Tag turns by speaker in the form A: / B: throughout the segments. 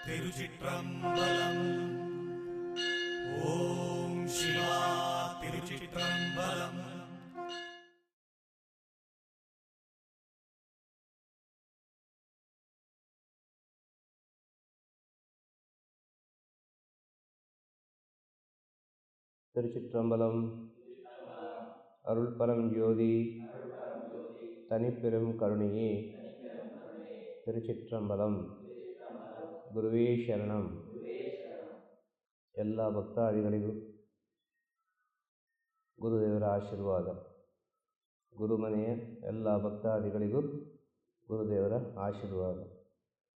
A: திருச்சிற்றம்பலம். ஓம் சிவா திருச்சிற்றம்பலம்.
B: திருச்சிற்றம்பலம். அருள் பரம் ஜோதி தனிப்பெரும் கருணையே. திருச்சிற்றம்பலம். ಗುರುವೇ ಶರಣಂ. ಎಲ್ಲ ಭಕ್ತಾದಿಗಳಿಗೂ ಗುರುದೇವರ ಆಶೀರ್ವಾದ. ಗುರುಮನೆಯ ಎಲ್ಲ ಭಕ್ತಾದಿಗಳಿಗೂ ಗುರುದೇವರ ಆಶೀರ್ವಾದ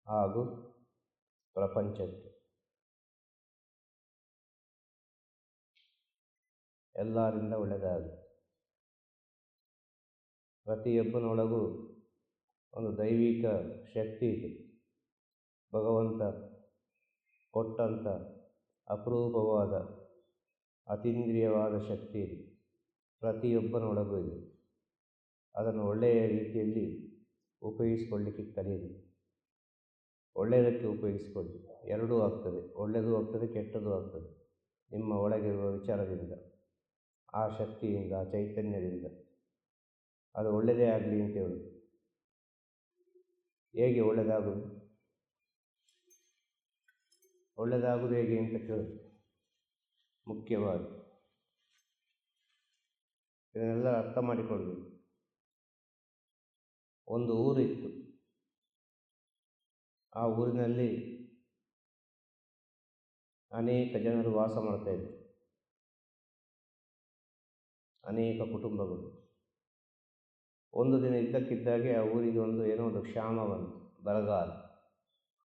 B: ಹಾಗೂ ಪ್ರಪಂಚಕ್ಕೆ ಎಲ್ಲರಿಂದ ಒಳ್ಳೆಯದಾಗಲಿ. ಪ್ರತಿಯೊಬ್ಬನೊಳಗೂ ಒಂದು ದೈವಿಕ ಶಕ್ತಿ ಇದೆ. ಭಗವಂತ ಕೊಟ್ಟಂಥ ಅಪರೂಪವಾದ ಅತೀಂದ್ರಿಯವಾದ ಶಕ್ತಿ ಇದೆ. ಪ್ರತಿಯೊಬ್ಬನೊಳಗೂ ಇದೆ. ಅದನ್ನು ಒಳ್ಳೆಯ ರೀತಿಯಲ್ಲಿ ಉಪಯೋಗಿಸಿಕೊಳ್ಳಲಿಕ್ಕೆ ಕಲಿಯಿರಿ. ಒಳ್ಳೆಯದಕ್ಕೆ ಉಪಯೋಗಿಸಿಕೊಳ್ಳಿ. ಎರಡೂ ಆಗ್ತದೆ. ಒಳ್ಳೆಯದು ಆಗ್ತದೆ, ಕೆಟ್ಟದ್ದು ಆಗ್ತದೆ. ನಿಮ್ಮ ಒಳಗಿರುವ ವಿಚಾರದಿಂದ, ಆ ಶಕ್ತಿಯಿಂದ, ಆ ಚೈತನ್ಯದಿಂದ ಅದು ಒಳ್ಳೆಯದೇ ಆಗಲಿ ಅಂತ ಹೇಳಿ. ಹೇಗೆ ಒಳ್ಳೆಯದಾಗುವುದು? ಒಳ್ಳೆಯದಾಗುವುದು ಹೇಗೆ ಅಂತ ಕೇಳಿ. ಮುಖ್ಯವಾಗಿ ಇದನ್ನೆಲ್ಲ ಅರ್ಥ ಮಾಡಿಕೊಳ್ಳಬೇಕು. ಒಂದು ಊರಿತ್ತು. ಆ ಊರಿನಲ್ಲಿ ಅನೇಕ ಜನರು ವಾಸ ಮಾಡ್ತಾಯಿದ್ರು. ಅನೇಕ ಕುಟುಂಬಗಳು. ಒಂದು ದಿನ ಇದ್ದಕ್ಕಿದ್ದಾಗೆ ಆ ಊರಿಗೆ ಏನೋ ಒಂದು ಕ್ಷಾಮ ಬಂತು. ಬರಗಾಲ,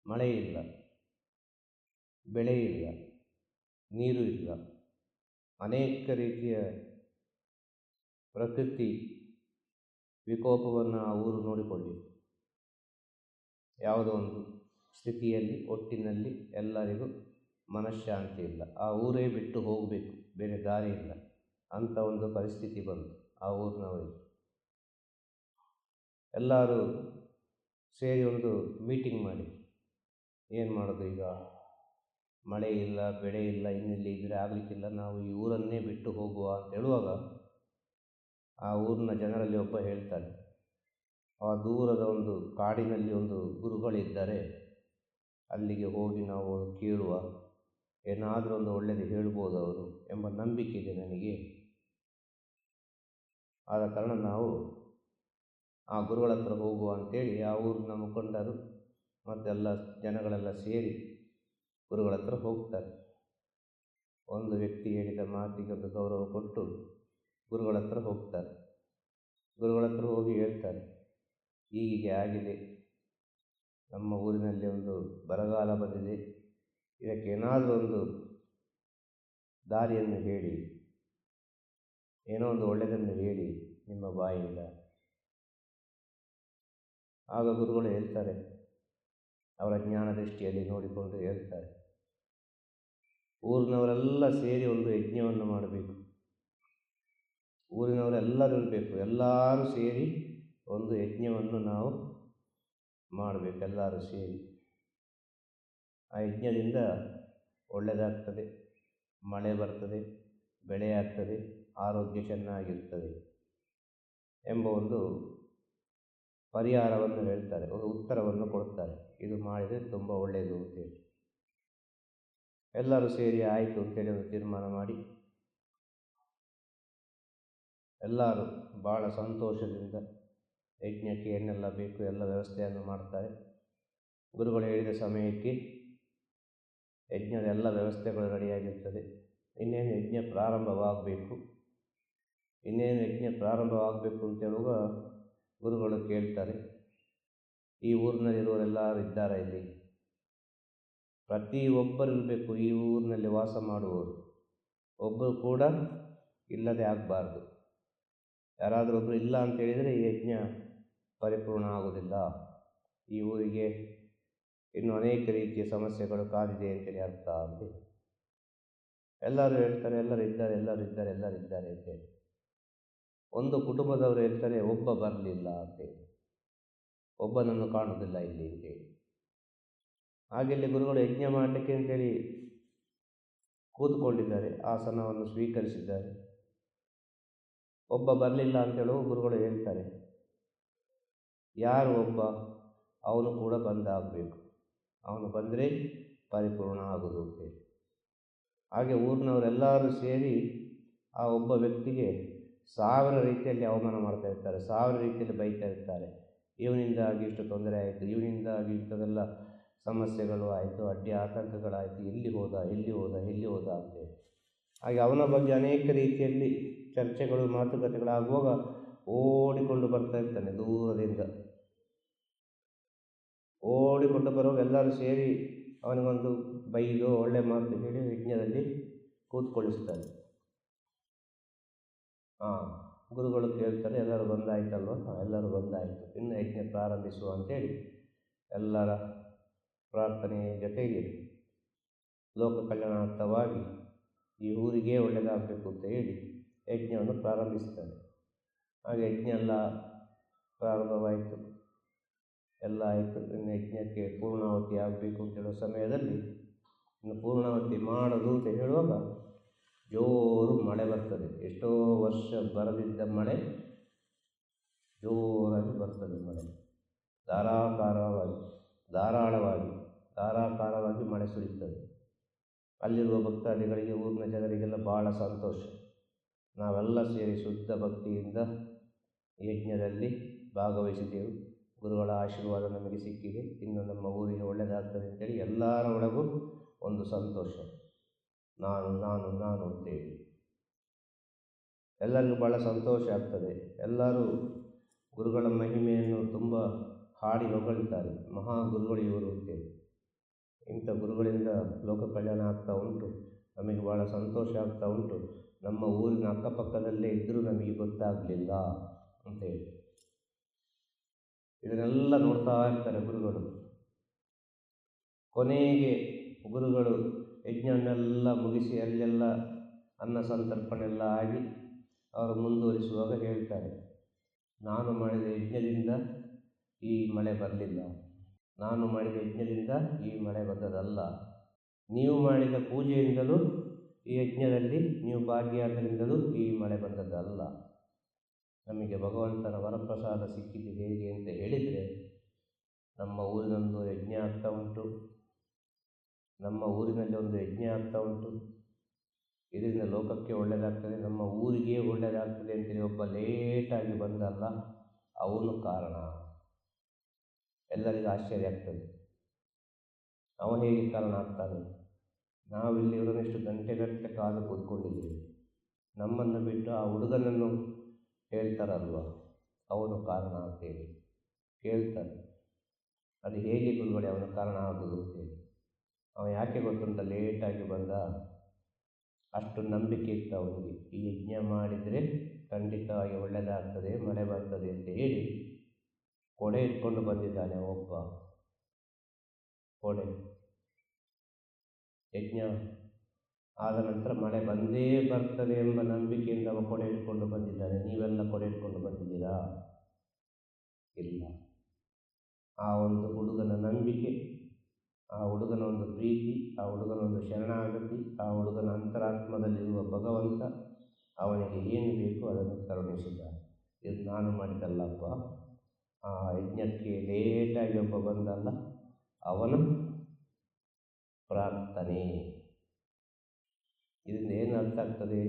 B: ಮಳೆ ಇಲ್ಲ, ಬೆಳೆ ಇಲ್ಲ, ನೀರು ಇಲ್ಲ. ಅನೇಕ ರೀತಿಯ ಪ್ರಕೃತಿ ವಿಕೋಪವನ್ನು ಆ ಊರು ನೋಡಿಕೊಂಡಿತು. ಯಾವುದೋ ಒಂದು ಸ್ಥಿತಿಯಲ್ಲಿ, ಒಟ್ಟಿನಲ್ಲಿ ಎಲ್ಲರಿಗೂ ಮನಃಶಾಂತಿ ಇಲ್ಲ. ಆ ಊರೇ ಬಿಟ್ಟು ಹೋಗಬೇಕು, ಬೇರೆ ದಾರಿ ಇಲ್ಲ ಅಂಥ ಒಂದು ಪರಿಸ್ಥಿತಿ ಬಂತು ಆ ಊರಿನವರಿಗೆ. ಎಲ್ಲರೂ ಸೇರಿ ಒಂದು ಮೀಟಿಂಗ್ ಮಾಡಿ, ಏನು ಮಾಡೋದು ಈಗ? ಮಳೆ ಇಲ್ಲ, ಬೆಳೆ ಇಲ್ಲ, ಇನ್ನಿಲ್ಲಿ ಇದ್ದರೆ ಆಗಲಿಕ್ಕಿಲ್ಲ, ನಾವು ಈ ಊರನ್ನೇ ಬಿಟ್ಟು ಹೋಗುವ ಅಂತ ಹೇಳುವಾಗ ಆ ಊರಿನ ಜನರಲ್ಲಿ ಒಬ್ಬ ಹೇಳ್ತಾನೆ, ಆ ದೂರದ ಒಂದು ಕಾಡಿನಲ್ಲಿ ಒಂದು ಗುರುಗಳಿದ್ದಾರೆ, ಅಲ್ಲಿಗೆ ಹೋಗಿ ನಾವು ಕೇಳುವ, ಏನಾದರೂ ಒಂದು ಒಳ್ಳೆಯದು ಹೇಳ್ಬೋದು ಅವರು ಎಂಬ ನಂಬಿಕೆ ಇದೆ ನನಗೆ. ಆದ ಕಾರಣ ನಾವು ಆ ಗುರುಗಳ ಹತ್ರ ಹೋಗುವ ಅಂತೇಳಿ ಆ ಊರಿನ ಮುಖಂಡರು ಮತ್ತೆಲ್ಲ ಜನಗಳೆಲ್ಲ ಸೇರಿ ಗುರುಗಳ ಹತ್ರ ಹೋಗ್ತಾರೆ. ಒಂದು ವ್ಯಕ್ತಿ ಹೇಳಿದ ಮಾತಿಗೆ ಒಂದು ಗೌರವ ಕೊಟ್ಟು ಗುರುಗಳ ಹತ್ರ ಹೋಗ್ತಾರೆ. ಗುರುಗಳ ಹತ್ರ ಹೋಗಿ ಹೇಳ್ತಾರೆ, ಹೀಗೆ ಆಗಿದೆ, ನಮ್ಮ ಊರಿನಲ್ಲಿ ಒಂದು ಬರಗಾಲ ಬಂದಿದೆ, ಇದಕ್ಕೇನಾದರೂ ಒಂದು ದಾರಿಯನ್ನು ಹೇಳಿ, ಏನೋ ಒಂದು ಒಳ್ಳೆಯದನ್ನು ಹೇಳಿ ನಿಮ್ಮ ಬಾಯಿಂದ. ಆಗ ಗುರುಗಳು ಹೇಳ್ತಾರೆ, ಅವರ ಜ್ಞಾನ ದೃಷ್ಟಿಯಲ್ಲಿ ನೋಡಿಕೊಂಡು ಹೇಳ್ತಾರೆ, ಊರಿನವರೆಲ್ಲ ಸೇರಿ ಒಂದು ಯಜ್ಞವನ್ನು ಮಾಡಬೇಕು. ಊರಿನವರೆಲ್ಲರೂ ಇರಬೇಕು, ಎಲ್ಲರೂ ಸೇರಿ ಒಂದು ಯಜ್ಞವನ್ನು ನಾವು ಮಾಡಬೇಕು, ಎಲ್ಲರೂ ಸೇರಿ. ಆ ಯಜ್ಞದಿಂದ ಒಳ್ಳೆಯದಾಗ್ತದೆ, ಮಳೆ ಬರ್ತದೆ, ಬೆಳೆ ಆಗ್ತದೆ, ಆರೋಗ್ಯ ಚೆನ್ನಾಗಿರ್ತದೆ ಎಂಬ ಒಂದು ಪರಿಹಾರವನ್ನು ಹೇಳ್ತಾರೆ, ಒಂದು ಉತ್ತರವನ್ನು ಕೊಡ್ತಾರೆ. ಇದು ಮಾಡಿದರೆ ತುಂಬ ಒಳ್ಳೆಯದು ಅಂತೇಳಿ. ಎಲ್ಲರೂ ಸೇರಿ ಆಯಿತು ಅಂತೇಳಿ ಒಂದು ತೀರ್ಮಾನ ಮಾಡಿ ಎಲ್ಲರೂ ಭಾಳ ಸಂತೋಷದಿಂದ ಯಜ್ಞಕ್ಕೆ ಏನೆಲ್ಲ ಬೇಕು ಎಲ್ಲ ವ್ಯವಸ್ಥೆಯನ್ನು ಮಾಡ್ತಾರೆ. ಗುರುಗಳು ಹೇಳಿದ ಸಮಯಕ್ಕೆ ಯಜ್ಞದ ಎಲ್ಲ ವ್ಯವಸ್ಥೆಗಳು ರೆಡಿಯಾಗಿರ್ತದೆ. ಇನ್ನೇನು ಯಜ್ಞ ಪ್ರಾರಂಭವಾಗಬೇಕು. ಇನ್ನೇನು ಯಜ್ಞ ಪ್ರಾರಂಭವಾಗಬೇಕು ಅಂತ ಹೇಳುವಾಗ ಗುರುಗಳು ಕೇಳ್ತಾರೆ, ಈ ಊರಿನಲ್ಲಿರುವವರೆಲ್ಲರೂ ಇದ್ದಾರೆ ಇಲ್ಲಿ? ಪ್ರತಿಯೊಬ್ಬರು ಇರಬೇಕು. ಈ ಊರಿನಲ್ಲಿ ವಾಸ ಮಾಡುವವರು ಒಬ್ಬರು ಕೂಡ ಇಲ್ಲದೆ ಆಗಬಾರ್ದು. ಯಾರಾದರೂ ಒಬ್ಬರು ಇಲ್ಲ ಅಂತ ಹೇಳಿದರೆ ಈ ಯಜ್ಞ ಪರಿಪೂರ್ಣ ಆಗುವುದಿಲ್ಲ. ಈ ಊರಿಗೆ ಇನ್ನು ಅನೇಕ ರೀತಿಯ ಸಮಸ್ಯೆಗಳು ಕಾದಿದೆ ಅಂತೇಳಿ ಅರ್ಥ ಅಂತ. ಎಲ್ಲರೂ ಹೇಳ್ತಾರೆ, ಎಲ್ಲರೂ ಇದ್ದಾರೆ ಅಂತೇಳಿ. ಒಂದು ಕುಟುಂಬದವರು ಹೇಳ್ತಾರೆ, ಒಬ್ಬ ಬರಲಿಲ್ಲ ಅಂತೇಳಿ, ಒಬ್ಬನನ್ನು ಕಾಣುವುದಿಲ್ಲ ಇಲ್ಲಿ ಅಂತೇಳಿ. ಹಾಗೆ ಇಲ್ಲಿ ಗುರುಗಳು ಯಜ್ಞ ಮಾಡಲಿಕ್ಕೆ ಅಂತೇಳಿ ಕೂತ್ಕೊಂಡಿದ್ದಾರೆ, ಆಸನವನ್ನು ಸ್ವೀಕರಿಸಿದ್ದಾರೆ. ಒಬ್ಬ ಬರಲಿಲ್ಲ ಅಂತೇಳುವ ಗುರುಗಳು ಹೇಳ್ತಾರೆ, ಯಾರು ಒಬ್ಬ ಅವನು ಕೂಡ ಬಂದಾಗಬೇಕು, ಅವನು ಬಂದರೆ ಪರಿಪೂರ್ಣ ಆಗೋದು ಅಂತೇಳಿ. ಹಾಗೆ ಊರಿನವರೆಲ್ಲರೂ ಸೇರಿ ಆ ಒಬ್ಬ ವ್ಯಕ್ತಿಗೆ 1000 ರೀತಿಯಲ್ಲಿ ಅವಮಾನ ಮಾಡ್ತಾ ಇರ್ತಾರೆ, 1000 ರೀತಿಯಲ್ಲಿ ಬೈತಾ ಇರ್ತಾರೆ. ಇವನಿಂದಾಗಿ ಇಷ್ಟು ತೊಂದರೆ ಆಯಿತು, ಇವನಿಂದಾಗಿ ಇಂಥದೆಲ್ಲ ಸಮಸ್ಯೆಗಳು ಆಯಿತು, ಅಡ್ಡಿ ಆತಂಕಗಳಾಯಿತು, ಎಲ್ಲಿ ಹೋದ ಅಂತೇಳಿ. ಹಾಗೆ ಅವನ ಬಗ್ಗೆ ಅನೇಕ ರೀತಿಯಲ್ಲಿ ಚರ್ಚೆಗಳು ಮಾತುಕತೆಗಳಾಗುವಾಗ ಓಡಿಕೊಂಡು ಬರ್ತಾ ಇರ್ತಾನೆ ದೂರದಿಂದ. ಓಡಿಕೊಂಡು ಬರುವಾಗ ಎಲ್ಲರೂ ಸೇರಿ ಅವನಿಗೊಂದು ಬೈದು ಒಳ್ಳೆ ಮಾತು ಹೇಳಿ ಯಜ್ಞದಲ್ಲಿ ಕೂತ್ಕೊಳ್ಳಿಸ್ತಾರೆ. ಗುರುಗಳು ಕೇಳ್ತಾರೆ, ಎಲ್ಲರೂ ಬಂದಾಯ್ತಲ್ವ? ಎಲ್ಲರೂ ಬಂದಾಯಿತು, ಇನ್ನು ಯಜ್ಞ ಪ್ರಾರಂಭಿಸುವ ಅಂತೇಳಿ ಎಲ್ಲರ ಪ್ರಾರ್ಥನೆಯ ಜೊತೆಗೆ ಲೋಕ ಕಲ್ಯಾಣಾರ್ಥವಾಗಿ ಈ ಊರಿಗೆ ಒಳ್ಳೆಯದಾಗಬೇಕು ಅಂತ ಹೇಳಿ ಯಜ್ಞವನ್ನು ಪ್ರಾರಂಭಿಸ್ತಾರೆ. ಹಾಗೆ ಯಜ್ಞ ಎಲ್ಲ ಪ್ರಾರಂಭವಾಯಿತು, ಎಲ್ಲ ಆಯಿತು. ಇನ್ನು ಯಜ್ಞಕ್ಕೆ ಪೂರ್ಣಾವತಿ ಆಗಬೇಕು ಅಂತ ಹೇಳುವ ಸಮಯದಲ್ಲಿ, ಇನ್ನು ಪೂರ್ಣಾವತಿ ಮಾಡೋದು ಅಂತ ಹೇಳುವಾಗ ಜೋರು ಮಳೆ ಬರ್ತದೆ. ಎಷ್ಟೋ ವರ್ಷ ಬರದಿದ್ದ ಮಳೆ ಜೋರಾಗಿ ಬರ್ತದೆ. ಮಳೆ ಧಾರಾಕಾರವಾಗಿ ಮಳೆ ಸುರಿಯುತ್ತದೆ. ಅಲ್ಲಿರುವ ಭಕ್ತಾದಿಗಳಿಗೆ, ಊರಿನ ಜನರಿಗೆಲ್ಲ ಭಾಳ ಸಂತೋಷ. ನಾವೆಲ್ಲ ಸೇರಿ ಶುದ್ಧ ಭಕ್ತಿಯಿಂದ ಯಜ್ಞದಲ್ಲಿ ಭಾಗವಹಿಸಿದೆವು, ಗುರುಗಳ ಆಶೀರ್ವಾದ ನಮಗೆ ಸಿಕ್ಕಿದೆ, ಇನ್ನು ನಮ್ಮ ಊರಿಗೆ ಒಳ್ಳೆಯದಾಗ್ತದೆ ಅಂತೇಳಿ ಎಲ್ಲರ ಒಳಗೂ ಒಂದು ಸಂತೋಷ. ನಾನು ಅಂತೇಳಿ ಎಲ್ಲರಿಗೂ ಭಾಳ ಸಂತೋಷ ಆಗ್ತದೆ. ಎಲ್ಲರೂ ಗುರುಗಳ ಮಹಿಮೆಯನ್ನು ತುಂಬ ಹಾಡಿ ಹೊಗಳ್ತಾರೆ. ಮಹಾಗುರುಗಳು ಇವರು ಅಂತೇಳಿ. ಇಂಥ ಗುರುಗಳಿಂದ ಲೋಕ ಕಲ್ಯಾಣ ಆಗ್ತಾ ಉಂಟು, ನಮಗೆ ಭಾಳ ಸಂತೋಷ ಆಗ್ತಾ ಉಂಟು. ನಮ್ಮ ಊರಿನ ಅಕ್ಕಪಕ್ಕದಲ್ಲೇ ಇದ್ದರೂ ನಮಗೆ ಗೊತ್ತಾಗಲಿಲ್ಲ ಅಂತೇಳಿ ಇದನ್ನೆಲ್ಲ ನೋಡ್ತಾ ಇರ್ತಾರೆ ಗುರುಗಳು. ಕೊನೆಗೆ ಗುರುಗಳು ಯಜ್ಞವನ್ನೆಲ್ಲ ಮುಗಿಸಿ ಅಲ್ಲೆಲ್ಲ ಅನ್ನ ಸಂತರ್ಪಣೆ ಎಲ್ಲ ಆಗಿ ಅವರು ಮುಂದುವರಿಸುವಾಗ ಹೇಳ್ತಾರೆ, ನಾನು ಮಾಡಿದ ಯಜ್ಞದಿಂದ ಈ ಮಳೆ ಬರಲಿಲ್ಲ, ನಾನು ಮಾಡಿದ ಯಜ್ಞದಿಂದ ಈ ಮಳೆ ಬಂದದಲ್ಲ, ನೀವು ಮಾಡಿದ ಪೂಜೆಯಿಂದಲೂ ಈ ಯಜ್ಞದಲ್ಲಿ ನೀವು ಭಾಗಿಯಾದ್ದರಿಂದಲೂ ಈ ಮಳೆ ಬಂದದ್ದಲ್ಲ. ನಮಗೆ ಭಗವಂತನ ವರಪ್ರಸಾದ ಸಿಕ್ಕಿದ್ದು ಹೇಗೆ ಅಂತ ಹೇಳಿದರೆ, ನಮ್ಮ ಊರಿನಲ್ಲಿ ಒಂದು ಯಜ್ಞ ಆಗ್ತಾ ಉಂಟು, ಇದರಿಂದ ಲೋಕಕ್ಕೆ ಒಳ್ಳೆಯದಾಗ್ತದೆ, ನಮ್ಮ ಊರಿಗೆ ಒಳ್ಳೆಯದಾಗ್ತದೆ ಅಂತೇಳಿ ಒಬ್ಬ ಲೇಟಾಗಿ ಬಂದಲ್ಲ, ಅವನು ಕಾರಣ. ಎಲ್ಲರಿಗೂ ಆಶ್ಚರ್ಯ ಆಗ್ತದೆ, ಅವ ಹೇಗೆ ಕಾರಣ ಆಗ್ತಾನೆ? ನಾವಿಲ್ಲಿ ಇವರನ್ನೆಷ್ಟು ಗಂಟೆಗಟ್ಟಲೆ ಕಾದು ಕೂತ್ಕೊಂಡಿದ್ದೀವಿ, ನಮ್ಮನ್ನು ಬಿಟ್ಟು ಆ ಹುಡುಗನನ್ನು ಹೇಳ್ತಾರಲ್ವ, ಅವನು ಕಾರಣ ಅಂತೇಳಿ ಕೇಳ್ತಾರೆ. ಅದು ಹೇಗೆ ಗುರುಗಳೇ ಅವನ ಕಾರಣ ಆಗೋದು ಅಂತೇಳಿ. ಅವ ಯಾಕೆ ಗೊತ್ತುಂಟ ಲೇಟಾಗಿ ಬಂದ? ಅಷ್ಟು ನಂಬಿಕೆ ಇತ್ತು ಅವನಿಗೆ, ಈ ಯಜ್ಞ ಮಾಡಿದರೆ ಖಂಡಿತವಾಗಿ ಒಳ್ಳೆಯದಾಗ್ತದೆ, ಮಳೆ ಬರ್ತದೆ ಅಂತ ಹೇಳಿ ಕೊಡೆ ಇಟ್ಕೊಂಡು ಬಂದಿದ್ದಾನೆ ಒಬ್ಬ. ಕೊಡೆ ಯಜ್ಞ ಆದ ನಂತರ ಮಳೆ ಬಂದೇ ಬರ್ತದೆ ಎಂಬ ನಂಬಿಕೆಯಿಂದ ಅವ ಕೊಡೆ ಇಟ್ಕೊಂಡು ಬಂದಿದ್ದಾನೆ. ನೀವೆಲ್ಲ ಕೊಡೆ ಇಟ್ಕೊಂಡು ಬಂದಿದ್ದೀರಾ? ಇಲ್ಲ. ಆ ಒಂದು ಹುಡುಗನ ನಂಬಿಕೆ, ಆ ಹುಡುಗನ ಒಂದು ಪ್ರೀತಿ, ಆ ಹುಡುಗನ ಒಂದು ಶರಣಾಗತಿ, ಆ ಹುಡುಗನ ಅಂತರಾತ್ಮದಲ್ಲಿರುವ ಭಗವಂತ ಅವನಿಗೆ ಏನು ಬೇಕು ಅದನ್ನು ಕರುಣಿಸಿದ್ದಾನೆ. ಇದು ನಾನು ಮಾಡಿದ್ದಲ್ಲಪ್ಪ, ಆ ಯಜ್ಞಕ್ಕೆ ಲೇಟಾಗಿ ಒಬ್ಬ ಬಂದಲ್ಲ, ಅವನ ಪ್ರಾರ್ಥನೆ. ಇದರಿಂದ ಏನು ಅರ್ಥ ಆಗ್ತದೆ?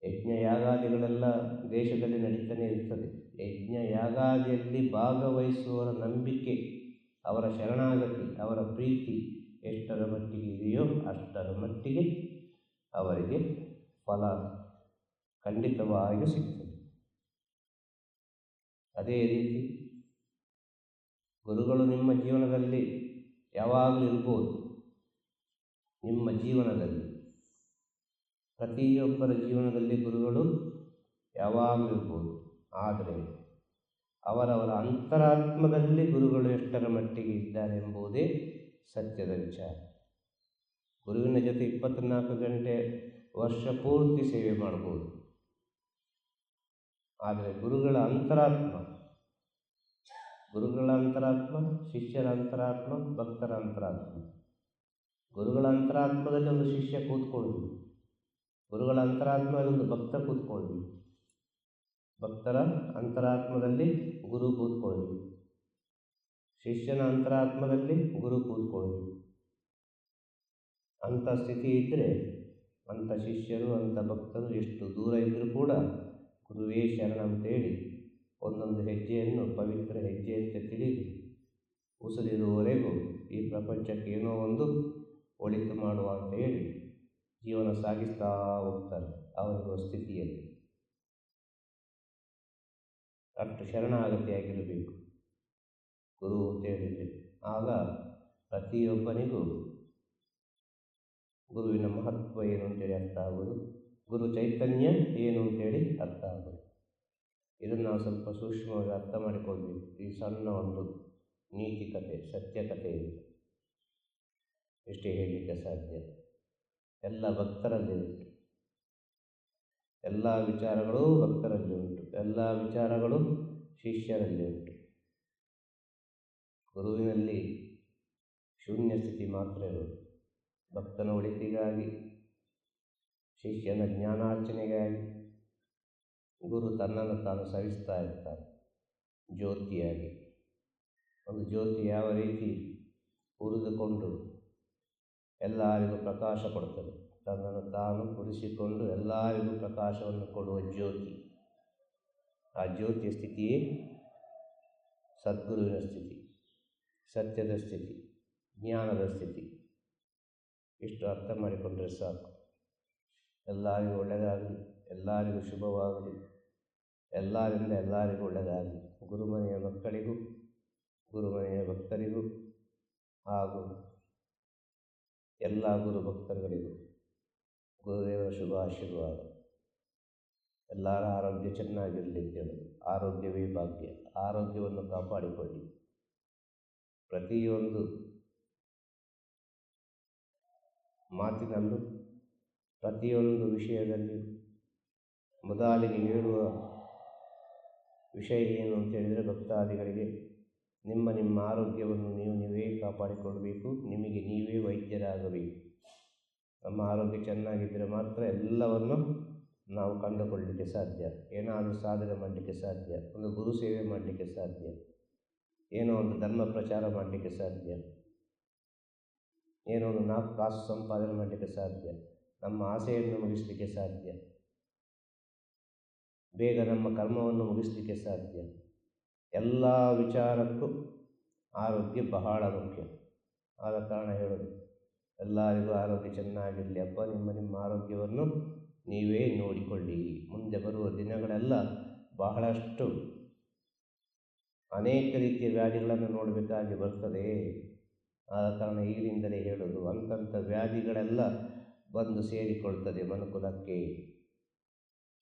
B: ಯಜ್ಞ ಯಾಗಾದಿಗಳೆಲ್ಲ ದೇಶದಲ್ಲಿ ನಡೀತಾನೆ ಇರ್ತದೆ. ಯಜ್ಞ ಯಾಗಾದಿಯಲ್ಲಿ ಭಾಗವಹಿಸುವವರ ನಂಬಿಕೆ, ಅವರ ಶರಣಾಗತಿ, ಅವರ ಪ್ರೀತಿ ಎಷ್ಟರ ಮಟ್ಟಿಗೆ ಇದೆಯೋ ಅಷ್ಟರ ಮಟ್ಟಿಗೆ ಅವರಿಗೆ ಫಲ ಖಂಡಿತವಾಗಿಯೂ ಸಿಗ್ತದೆ. ಅದೇ ರೀತಿ ಗುರುಗಳು ನಿಮ್ಮ ಜೀವನದಲ್ಲಿ ಯಾವಾಗಲೂ ಇರ್ಬೋದು. ನಿಮ್ಮ ಜೀವನದಲ್ಲಿ, ಪ್ರತಿಯೊಬ್ಬರ ಜೀವನದಲ್ಲಿ ಗುರುಗಳು ಯಾವಾಗಲೂ ಇರ್ಬೋದು. ಆದರೆ ಅವರವರ ಅಂತರಾತ್ಮದಲ್ಲಿ ಗುರುಗಳು ಎಷ್ಟರ ಮಟ್ಟಿಗೆ ಇದ್ದಾರೆ ಎಂಬುದೇ ಸತ್ಯದ ವಿಚಾರ. ಗುರುವಿನ ಜೊತೆ 24 ಗಂಟೆ ವರ್ಷ ಪೂರ್ತಿ ಸೇವೆ ಮಾಡ್ಬೋದು. ಆದರೆ ಗುರುಗಳ ಅಂತರಾತ್ಮ, ಗುರುಗಳ ಅಂತರಾತ್ಮ, ಶಿಷ್ಯರ ಅಂತರಾತ್ಮ, ಭಕ್ತರ ಅಂತರಾತ್ಮ. ಗುರುಗಳ ಅಂತರಾತ್ಮದಲ್ಲಿ ಒಂದು ಶಿಷ್ಯ ಕೂತ್ಕೊಳ್ಳಿ, ಗುರುಗಳ ಅಂತರಾತ್ಮದಲ್ಲಿ ಒಂದು ಭಕ್ತ ಕೂತ್ಕೊಳ್ಳಿ, ಭಕ್ತರ ಅಂತರಾತ್ಮದಲ್ಲಿ ಗುರು ಕೂತ್ಕೊಳ್ಳಿ, ಶಿಷ್ಯನ ಅಂತರಾತ್ಮದಲ್ಲಿ ಗುರು ಕೂತ್ಕೊಳ್ಳಿ. ಅಂಥ ಸ್ಥಿತಿ ಇದ್ದರೆ ಅಂಥ ಶಿಷ್ಯರು ಅಂಥ ಭಕ್ತರು ಎಷ್ಟು ದೂರ ಇದ್ದರೂ ಕೂಡ ಗುರುವೇ ಶರಣಂತೇಳಿ ಒಂದೊಂದು ಹೆಜ್ಜೆಯನ್ನು ಪವಿತ್ರ ಹೆಜ್ಜೆಯಂತೆ ತಿಳಿದು ಉಸಿರಿರುವವರೆಗೂ ಈ ಪ್ರಪಂಚಕ್ಕೆ ಏನೋ ಒಂದು ಒಳಿತು ಮಾಡುವ ಅಂತ ಹೇಳಿ ಜೀವನ ಸಾಗಿಸ್ತಾ ಹೋಗ್ತಾರೆ ಅವರಿರುವ ಸ್ಥಿತಿಯಲ್ಲಿ. ಅಷ್ಟು ಶರಣಾಗತಿಯಾಗಿರಬೇಕು ಗುರು ಅಂತ ಹೇಳಿದರೆ. ಆಗ ಪ್ರತಿಯೊಬ್ಬನಿಗೂ ಗುರುವಿನ ಮಹತ್ವ ಏನು ಅಂತೇಳಿ ಅರ್ಥ ಆಗೋದು, ಗುರು ಚೈತನ್ಯ ಏನು ಅಂತೇಳಿ ಅರ್ಥ ಆಗೋದು. ಇದನ್ನು ನಾವು ಸ್ವಲ್ಪ ಸೂಕ್ಷ್ಮವಾಗಿ ಅರ್ಥ ಮಾಡಿಕೊಳ್ಬೇಕು. ಈ ಸಣ್ಣ ಒಂದು ನೀತಿ ಕಥೆ, ಸತ್ಯ ಕಥೆ ಇದೆ, ಇಷ್ಟೇ ಹೇಳಲಿಕ್ಕೆ ಸಾಧ್ಯ. ಎಲ್ಲ ಭಕ್ತರಲ್ಲಿ ಉಂಟು, ಎಲ್ಲ ವಿಚಾರಗಳು ಭಕ್ತರಲ್ಲಿ ಉಂಟು, ಎಲ್ಲ ವಿಚಾರಗಳು ಶಿಷ್ಯರಲ್ಲಿ ಉಂಟು. ಗುರುವಿನಲ್ಲಿ ಶೂನ್ಯ ಸ್ಥಿತಿ ಮಾತ್ರ ಇರುವುದು. ಭಕ್ತನ ಒಳಿತಿಗಾಗಿ, ಶಿಷ್ಯನ ಜ್ಞಾನಾರ್ಚನೆಗಾಗಿ ಗುರು ತನ್ನನ್ನು ತಾನು ಸವಿಸ್ತಾ ಇರ್ತಾನೆ ಜ್ಯೋತಿಯಾಗಿ. ಒಂದು ಜ್ಯೋತಿ ಯಾವ ರೀತಿ ಉರಿದುಕೊಂಡು ಎಲ್ಲರಿಗೂ ಪ್ರಕಾಶ ಕೊಡ್ತದೆ, ತನ್ನನ್ನು ತಾನು ಉರಿಸಿಕೊಂಡು ಎಲ್ಲರಿಗೂ ಪ್ರಕಾಶವನ್ನು ಕೊಡುವ ಜ್ಯೋತಿ, ಆ ಜ್ಯೋತಿಯ ಸ್ಥಿತಿಯೇ ಸದ್ಗುರುವಿನ ಸ್ಥಿತಿ, ಸತ್ಯದ ಸ್ಥಿತಿ, ಜ್ಞಾನದ ಸ್ಥಿತಿ. ಇಷ್ಟು ಅರ್ಥ ಮಾಡಿಕೊಂಡ್ರೆ ಸಾಕು. ಎಲ್ಲರಿಗೂ ಒಳ್ಳೆಯದಾಗಲಿ, ಎಲ್ಲರಿಗೂ ಶುಭವಾಗಲಿ, ಎಲ್ಲರಿಂದ ಎಲ್ಲರಿಗೂ ಒಳ್ಳೆಯದಾಗಲಿ. ಗುರುಮನೆಯ ಮಕ್ಕಳಿಗೂ, ಗುರುಮನೆಯ ಭಕ್ತರಿಗೂ ಹಾಗೂ ಎಲ್ಲ ಗುರು ಭಕ್ತರುಗಳಿಗೂ ಗುರುದೇವರ ಶುಭ ಆಶೀರ್ವಾದ. ಎಲ್ಲರ ಆರೋಗ್ಯ ಚೆನ್ನಾಗಿರಲಿ ಹೇಳೋದು. ಆರೋಗ್ಯವೇ ಭಾಗ್ಯ. ಆರೋಗ್ಯವನ್ನು ಕಾಪಾಡಿಕೊಳ್ಳಿ. ಪ್ರತಿಯೊಂದು ಮಾತಿನಲ್ಲೂ, ಪ್ರತಿಯೊಂದು ವಿಷಯದಲ್ಲಿ ಮೊದಲಿಗೆ ಹೇಳುವ ವಿಷಯ ಏನು ಅಂತ ಹೇಳಿದರೆ, ಭಕ್ತಾದಿಗಳಿಗೆ ನಿಮ್ಮ ಆರೋಗ್ಯವನ್ನು ನೀವೇ ಕಾಪಾಡಿಕೊಳ್ಳಬೇಕು, ನಿಮಗೆ ನೀವೇ ವೈದ್ಯರಾಗಬೇಕು. ನಮ್ಮ ಆರೋಗ್ಯ ಚೆನ್ನಾಗಿದ್ದರೆ ಮಾತ್ರ ಎಲ್ಲವನ್ನು ನಾವು ಕಂಡುಕೊಳ್ಳಲಿಕ್ಕೆ ಸಾಧ್ಯ, ಏನಾದರೂ ಸಾಧನೆ ಮಾಡಲಿಕ್ಕೆ ಸಾಧ್ಯ, ಒಂದು ಗುರು ಸೇವೆ ಮಾಡಲಿಕ್ಕೆ ಸಾಧ್ಯ, ಏನೋ ಒಂದು ಧರ್ಮ ಪ್ರಚಾರ ಮಾಡಲಿಕ್ಕೆ ಸಾಧ್ಯ, ಏನೋ ಒಂದು 4 ಕಾಸು ಸಂಪಾದನೆ ಮಾಡಲಿಕ್ಕೆ ಸಾಧ್ಯ, ನಮ್ಮ ಆಸೆಯನ್ನು ಮುಗಿಸಲಿಕ್ಕೆ ಸಾಧ್ಯ, ಬೇಗ ನಮ್ಮ ಕರ್ಮವನ್ನು ಮುಗಿಸಲಿಕ್ಕೆ ಸಾಧ್ಯ. ಎಲ್ಲ ವಿಚಾರಕ್ಕೂ ಆರೋಗ್ಯ ಬಹಳ ಮುಖ್ಯ. ಆದ ಕಾರಣ ಹೇಳೋದು, ಎಲ್ಲರಿಗೂ ಆರೋಗ್ಯ ಚೆನ್ನಾಗಿರಲಿ. ಅಪ್ಪ, ನಿಮ್ಮ ಆರೋಗ್ಯವನ್ನು ನೀವೇ ನೋಡಿಕೊಳ್ಳಿ. ಮುಂದೆ ಬರುವ ದಿನಗಳೆಲ್ಲ ಬಹಳಷ್ಟು ಅನೇಕ ರೀತಿಯ ವ್ಯಾಧಿಗಳನ್ನು ನೋಡಬೇಕಾಗಿ ಬರ್ತದೆ. ಆದ ಕಾರಣ ಈಗಿನಿಂದಲೇ ಹೇಳೋದು, ಅಂಥ ವ್ಯಾಧಿಗಳೆಲ್ಲ ಬಂದು ಸೇರಿಕೊಳ್ತದೆ ಮನುಕುಲಕ್ಕೆ.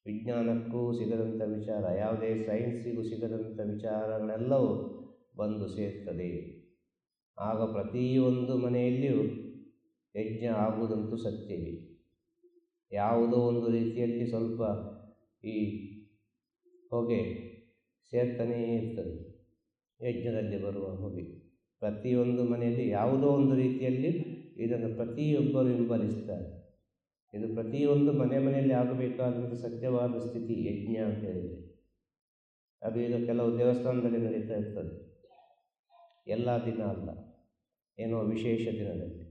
B: ವಿಜ್ಞಾನಕ್ಕೂ ಸಿಗದಂಥ ವಿಚಾರ, ಯಾವುದೇ ಸೈನ್ಸಿಗೂ ಸಿಗದಂಥ ವಿಚಾರಗಳೆಲ್ಲವೂ ಬಂದು ಸೇರ್ತದೆ. ಆಗ ಪ್ರತಿಯೊಂದು ಮನೆಯಲ್ಲಿಯೂ ಯಜ್ಞ ಆಗುವುದಂತೂ ಸತ್ಯವೇ. ಯಾವುದೋ ಒಂದು ರೀತಿಯಲ್ಲಿ ಸ್ವಲ್ಪ ಈ ಹೊಗೆ ಸೇರ್ತಾನೇ ಇರ್ತದೆ, ಯಜ್ಞದಲ್ಲಿ ಬರುವ ಹೊಗೆ. ಪ್ರತಿಯೊಂದು ಮನೆಯಲ್ಲಿ ಯಾವುದೋ ಒಂದು ರೀತಿಯಲ್ಲಿ ಇದನ್ನು ಪ್ರತಿಯೊಬ್ಬರು ಹಿಂಬಲಿಸ್ತಾರೆ. ಇದು ಪ್ರತಿಯೊಂದು ಮನೆಯಲ್ಲಿ ಆಗಬೇಕಾದಂಥ ಸತ್ಯವಾದ ಸ್ಥಿತಿ ಯಜ್ಞ ಅಂತ ಹೇಳಿದರೆ. ಅದು ಈಗ ಕೆಲವು ದೇವಸ್ಥಾನದಲ್ಲಿ ನಡೀತಾ ಇರ್ತದೆ, ಎಲ್ಲ ದಿನ ಅಲ್ಲ, ಏನೋ ವಿಶೇಷ ದಿನದಲ್ಲಿ.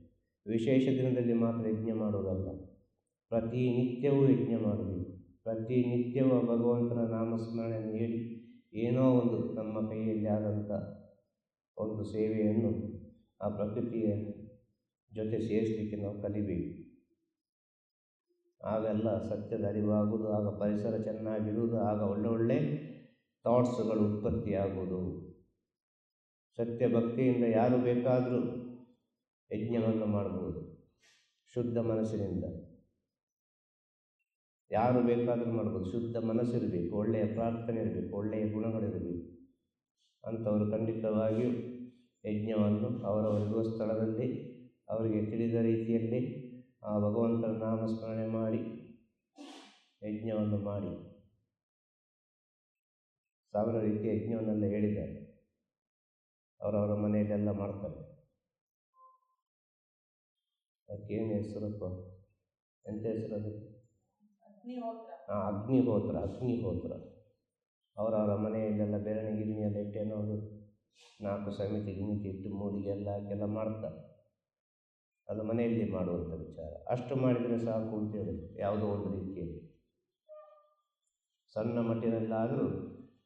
B: ವಿಶೇಷ ದಿನದಲ್ಲಿ ಮಾತ್ರ ಯಜ್ಞ ಮಾಡೋದಲ್ಲ, ಪ್ರತಿನಿತ್ಯವೂ ಯಜ್ಞ ಮಾಡಬೇಕು. ಪ್ರತಿನಿತ್ಯವೂ ಭಗವಂತನ ನಾಮಸ್ಮರಣೆಯನ್ನು ಹೇಳಿ ಏನೋ ಒಂದು ನಮ್ಮ ಕೈಯಲ್ಲಿ ಆದಂಥ ಒಂದು ಸೇವೆಯನ್ನು ಆ ಪ್ರಕೃತಿಯ ಜೊತೆ ಸೇರಿಸಲಿಕ್ಕೆ ನಾವು ಕಲಿಬೇಕು. ಆಗೆಲ್ಲ ಸತ್ಯದ ಅರಿವಾಗುವುದು, ಆಗ ಪರಿಸರ ಚೆನ್ನಾಗಿರುವುದು, ಆಗ ಒಳ್ಳೆ ಥಾಟ್ಸ್ಗಳು ಉತ್ಪತ್ತಿಯಾಗುವುದು. ಸತ್ಯ ಭಕ್ತಿಯಿಂದ ಯಾರು ಬೇಕಾದರೂ ಯಜ್ಞವನ್ನು ಮಾಡ್ಬೋದು. ಶುದ್ಧ ಮನಸ್ಸಿನಿಂದ ಯಾರು ಬೇಕಾದರೂ ಮಾಡ್ಬೋದು. ಶುದ್ಧ ಮನಸ್ಸಿರಬೇಕು, ಒಳ್ಳೆಯ ಪ್ರಾರ್ಥನೆ ಇರಬೇಕು, ಒಳ್ಳೆಯ ಗುಣಗಳಿರಬೇಕು. ಅಂಥವರು ಖಂಡಿತವಾಗಿಯೂ ಯಜ್ಞವನ್ನು ಅವರವರಿರುವ ಸ್ಥಳದಲ್ಲಿ ಅವರಿಗೆ ತಿಳಿದ ರೀತಿಯಲ್ಲಿ ಆ ಭಗವಂತನ ನಾಮಸ್ಮರಣೆ ಮಾಡಿ ಯಜ್ಞವನ್ನು ಮಾಡಿ, ಸಾವಿರ ರೀತಿಯ ಯಜ್ಞವನ್ನೆಲ್ಲ ಹೇಳಿದ್ದಾರೆ. ಅವರವರ ಮನೆಯಲ್ಲೆಲ್ಲ ಮಾಡ್ತಾರೆ. ಅದಕ್ಕೇನು ಹೆಸರಪ್ಪ, ಎಂಥ ಹೆಸರು ಅದಕ್ಕೆ? ಅಗ್ನಿಹೋತ್ರ. ಅವರವರ ಮನೆಯಲ್ಲೆಲ್ಲ ಬೆರಣಿ ಗಿರಣಿ ಎಲ್ಲ ಇಟ್ಟೇನೋ ಅದು 4 ಸಮಿತಿ ಗಿಮಿತಿ ಇಟ್ಟು ಮೂಡಿಗೆ ಎಲ್ಲ ಹಾಕೆಲ್ಲ ಮಾಡ್ತಾರೆ. ಅದು ಮನೆಯಲ್ಲಿ ಮಾಡುವಂಥ ವಿಚಾರ. ಅಷ್ಟು ಮಾಡಿದರೆ ಸಾಕು ಅಂತೇಳಿ ಯಾವುದೋ ಒಂದು ರೀತಿಯಲ್ಲಿ ಸಣ್ಣ ಮಟ್ಟಿನಲ್ಲಾದರೂ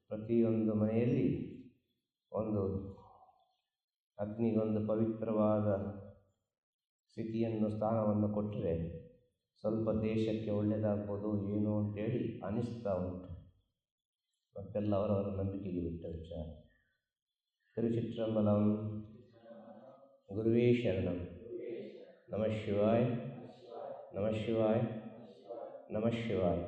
B: ಪ್ರತಿಯೊಂದು ಮನೆಯಲ್ಲಿ ಒಂದು ಅಗ್ನಿಗೊಂದು ಪವಿತ್ರವಾದ ಸ್ಥಿತಿಯನ್ನು ಸ್ಥಾನವನ್ನು ಕೊಟ್ಟರೆ ಸ್ವಲ್ಪ ದೇಶಕ್ಕೆ ಒಳ್ಳೆಯದಾಗ್ಬೋದು ಏನೋ ಅಂತೇಳಿ ಅನಿಸ್ತಾ ಉಂಟು. ಮತ್ತೆಲ್ಲ ಅವರವರ ನಂಬಿಕೆಗೆ ಬಿಟ್ಟ ವಿಚಾರ. ತಿರುಚಿಟ್ರಂಬಲಂ. ಗುರುವೇ ಶರಣಂ. ನಮಃ ಶಿವಾಯ, ನಮಃ ಶಿವಾಯ, ನಮಃ ಶಿವಾಯ.